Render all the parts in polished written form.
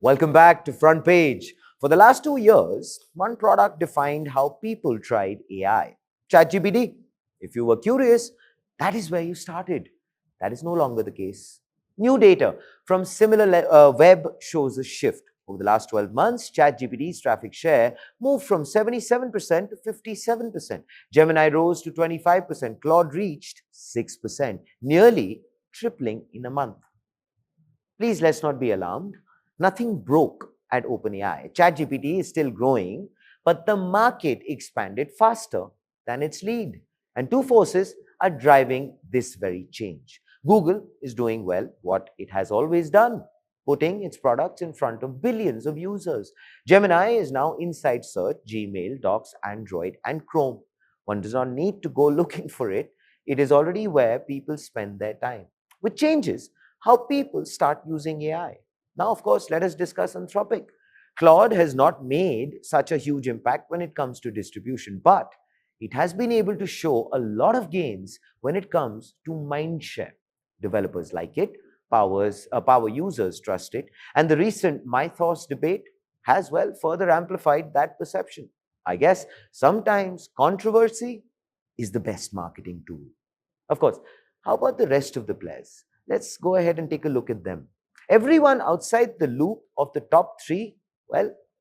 Welcome back to Front Page. For the last 2 years, one product defined how people tried AI. ChatGPT. If you were curious, that is where you started. That is no longer the case. New data from Similarweb shows a shift. Over the last 12 months, ChatGPT's traffic share moved from 77% to 57%. Gemini rose to 25%. Claude reached 6%, nearly tripling in a month. Please let's not be alarmed. Nothing broke at OpenAI. ChatGPT is still growing, but the market expanded faster than its lead. And two forces are driving this very change. Google is doing well what it has always done, putting its products in front of billions of users. Gemini is now inside search, Gmail, Docs, Android, and Chrome. One does not need to go looking for it. It is already where people spend their time, which changes how people start using AI. Now, of course, let us discuss Anthropic. Claude has not made such a huge impact when it comes to distribution, but it has been able to show a lot of gains when it comes to mindshare. Developers like it, power users trust it, and the recent mythos debate has further amplified that perception. I guess sometimes controversy is the best marketing tool. Of course, how about the rest of the players? Let's go ahead and take a look at them. Everyone outside the loop of the top three,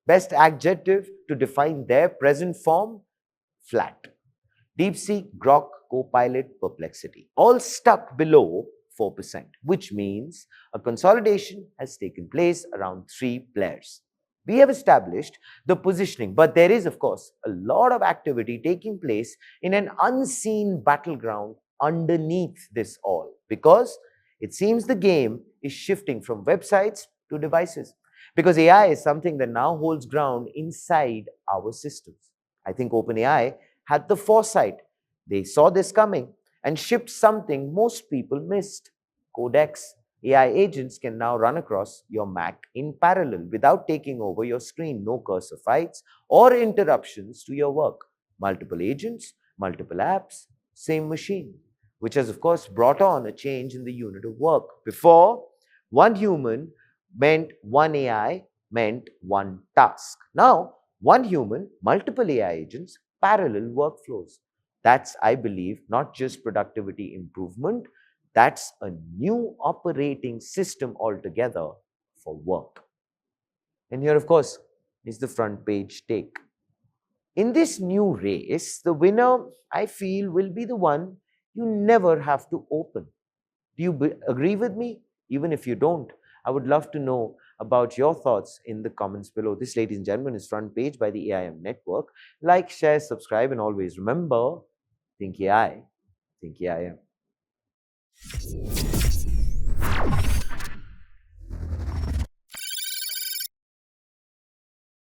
best adjective to define their present form, flat. DeepSeek, Grok, Copilot, Perplexity, all stuck below 4%, which means a consolidation has taken place around 3 players. We have established the positioning, but there is, of course, a lot of activity taking place in an unseen battleground underneath this all, because it seems the game is shifting from websites to devices, because AI is something that now holds ground inside our systems. I think OpenAI had the foresight. They saw this coming and shipped something most people missed. Codex. AI agents can now run across your Mac in parallel without taking over your screen. No cursor fights or interruptions to your work. Multiple agents, multiple apps, same machine, which has, of course, brought on a change in the unit of work. Before, one human meant one AI meant one task. Now, one human, multiple AI agents, parallel workflows. That's, I believe, not just productivity improvement, that's a new operating system altogether for work. And here, of course, is the front page take. In this new race, the winner, I feel, will be the one you never have to open. Do you agree with me? Even if you don't, I would love to know about your thoughts in the comments below. This, ladies and gentlemen, is Front Page by the AIM Network. Like, share, subscribe, and always remember, think AI, think AIM.